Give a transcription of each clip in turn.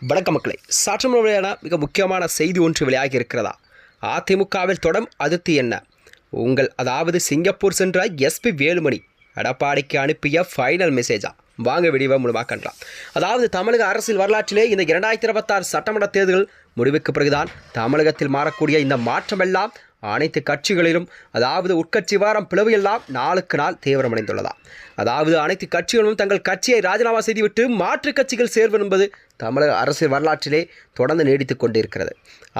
வணக்கம் மக்களே, சற்று முறையான மிக முக்கியமான செய்தி ஒன்று வெளியாகி இருக்கிறதா? அதிமுகவில் தொடரும் அதிர்ச்சி என்ன? அதாவது சிங்கப்பூர் சென்ற எஸ்பி வேலுமணி எடப்பாடிக்கு அனுப்பிய ஃபைனல் மெசேஜா? வாங்க விடிவ மூலமாக கண்டலாம். அதாவது தமிழக அரசியல் வரலாற்றிலே இந்த 2026 சட்டமன்ற தேர்தல் முடிவுக்கு பிறகுதான் தமிழகத்தில் மாறக்கூடிய இந்த மாற்றமெல்லாம் அனைத்து கட்சிகளிலும், அதாவது உட்கட்சி வாரம் பிளவு எல்லாம் நாளுக்கு நாள் தீவிரமடைந்துள்ளதா? அதாவது அனைத்து கட்சிகளும் தங்கள் கட்சியை ராஜினாமா செய்துவிட்டு மாற்றுக் கட்சிகள் சேர்வது என்பது தமிழக அரசியல் வரலாற்றிலே தொடர்ந்து நீடித்து கொண்டிருக்கிறது.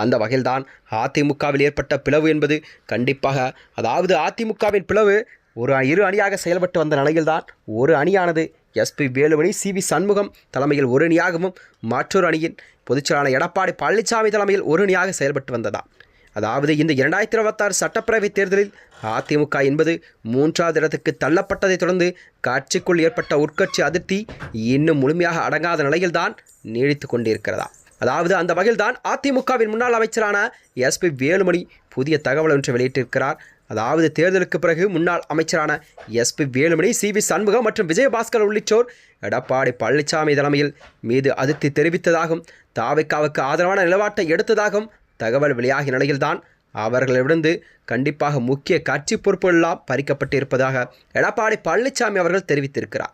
அந்த வகையில்தான் அதிமுகவில் ஏற்பட்ட பிளவு என்பது கண்டிப்பாக, அதாவது அதிமுகவின் பிளவு இரு அணியாக செயல்பட்டு வந்த நிலையில்தான் ஒரு அணியானது எஸ்பி வேலுமணி, சி.வி. சண்முகம் தலைமையில் ஒரு அணியாகவும், மற்றொரு அணியின் பொதுச்செயலாளர் எடப்பாடி பழனிசாமி தலைமையில் ஒரு அணியாக செயல்பட்டு வந்ததா? அதாவது இந்த 2026 சட்டப்பேரவை தேர்தலில் அதிமுக என்பது 3வது இடத்துக்கு தள்ளப்பட்டதை தொடர்ந்து கட்சிக்குள் ஏற்பட்ட உட்கட்சி அதிருப்தி இன்னும் முழுமையாக அடங்காத நிலையில்தான் நீடித்து கொண்டிருக்கிறதா? அதாவது அந்த வகையில்தான் அதிமுகவின் முன்னாள் அமைச்சரான எஸ்பி வேலுமணி புதிய தகவல் ஒன்று வெளியிட்டிருக்கிறார். அதாவது தேர்தலுக்கு பிறகு முன்னாள் அமைச்சரான எஸ்பி வேலுமணி, சி.வி. சண்முகம் மற்றும் விஜயபாஸ்கர் உள்ளிட்டோர் எடப்பாடி பழனிசாமி தலைமையில் மீது அதிருப்தி தெரிவித்ததாகவும், தாவேக்காவுக்கு ஆதரவான நிலப்பாட்டை எடுத்ததாகவும் தகவல் வெளியாகிய நிலையில்தான் அவர்களிடமிருந்து கண்டிப்பாக முக்கிய கட்சி பொறுப்புகளெல்லாம் பறிக்கப்பட்டு இருப்பதாக எடப்பாடி பழனிசாமி அவர்கள் தெரிவித்திருக்கிறார்.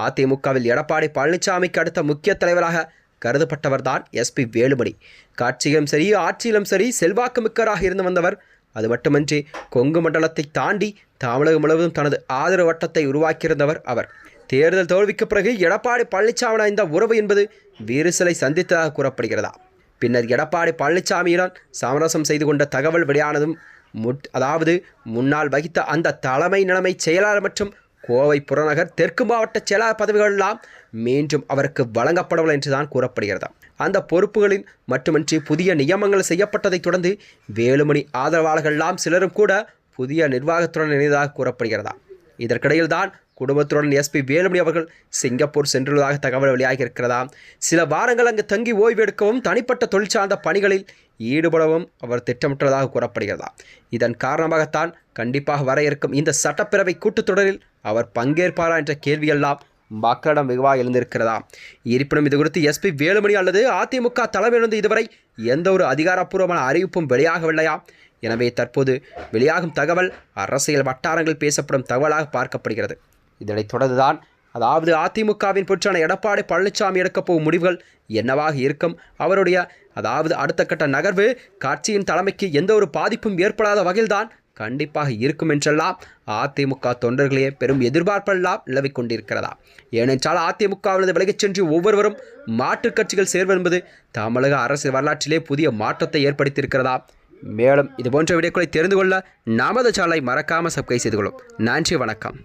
அதிமுகவில் எடப்பாடி பழனிசாமிக்கு அடுத்த முக்கிய தலைவராக கருதப்பட்டவர்தான் எஸ்பி வேலுமணி. கட்சியிலும் சரி, ஆட்சியிலும் சரி செல்வாக்கு மிக்கவராக இருந்து வந்தவர். அது மட்டுமின்றி கொங்கு மண்டலத்தை தாண்டி தமிழகம் முழுவதும் தனது ஆதரவு வட்டத்தை உருவாக்கியிருந்தவர் அவர். தேர்தல் தோல்விக்கு பிறகு எடப்பாடி பழனிசாமி இந்த உறவு என்பது விரிசலை சந்தித்ததாக கூறப்படுகிறதா? பின்னர் எடப்பாடி பழனிசாமியுடன் சமரசம் செய்து கொண்ட தகவல் வெளியானதும், அதாவது முன்னால் வகித்த அந்த தலைமை நிலைமை செயலாளர் மற்றும் கோவை புறநகர் தெற்கு மாவட்ட செயலாளர் பதவிகளெல்லாம் மீண்டும் அவருக்கு வழங்கப்படவில்லை என்றுதான் கூறப்படுகிறது. அந்த பொறுப்புகளில் மட்டுமின்றி புதிய நியமனங்கள் செய்யப்பட்டதைத் தொடர்ந்து வேலுமணி ஆதரவாளர்களெல்லாம் சிலரும் கூட புதிய நிர்வாகத்துடன் இணைந்ததாக கூறப்படுகிறதா? இதற்கிடையில்தான் குடும்பத்துடன் எஸ்பி வேலுமணி அவர்கள் சிங்கப்பூர் சென்றுள்ளதாக தகவல் வெளியாகி இருக்கிறதா? சில வாரங்கள் அங்கு தங்கி ஓய்வு எடுக்கவும், தனிப்பட்ட தொழில் சார்ந்த பணிகளில் ஈடுபடவும் அவர் திட்டமிட்டுள்ளதாக கூறப்படுகிறதா? இதன் காரணமாகத்தான் கண்டிப்பாக வர இருக்கும் இந்த சட்டப்பேரவை கூட்டத்தொடரில் அவர் பங்கேற்பாரா என்ற கேள்வியெல்லாம் மக்களிடம் வெகுவாக எழுந்திருக்கிறதா? இருப்பினும் இது குறித்து எஸ்பி வேலுமணி அல்லது அதிமுக தலைமையிலிருந்து இதுவரை எந்த ஒரு அதிகாரப்பூர்வமான அறிவிப்பும் வெளியாகவில்லையா? எனவே தற்போது வெளியாகும் தகவல் அரசியல் வட்டாரங்கள் பேசப்படும் தகவலாக பார்க்கப்படுகிறது. இதனைத் தொடர்ந்துதான், அதாவது அதிமுகவின் பொற்றான எடப்பாடி பழனிசாமி எடுக்கப் போகும் முடிவுகள் என்னவாக இருக்கும், அவருடைய அதாவது அடுத்த கட்ட நகர்வு கட்சியின் தலைமைக்கு எந்த ஒரு பாதிப்பும் ஏற்படாத வகையில்தான் கண்டிப்பாக இருக்கும் என்றெல்லாம் அதிமுக தொண்டர்களே பெரும் எதிர்பார்ப்பெல்லாம் நிலவிக் கொண்டிருக்கிறதா? ஏனென்றால் அதிமுகவிலிருந்து விலகிச் சென்று ஒவ்வொருவரும் மாற்றுக் கட்சிகள் சேர்வது என்பது தமிழக அரசியல் வரலாற்றிலே புதிய மாற்றத்தை ஏற்படுத்தியிருக்கிறதா? மேலும் இதுபோன்ற வீடியோக்களை தெரிந்து கொள்ள நமது சேனலை மறக்காமல் சப்ஸ்கிரைப் செய்து கொள்ளும். நன்றி, வணக்கம்.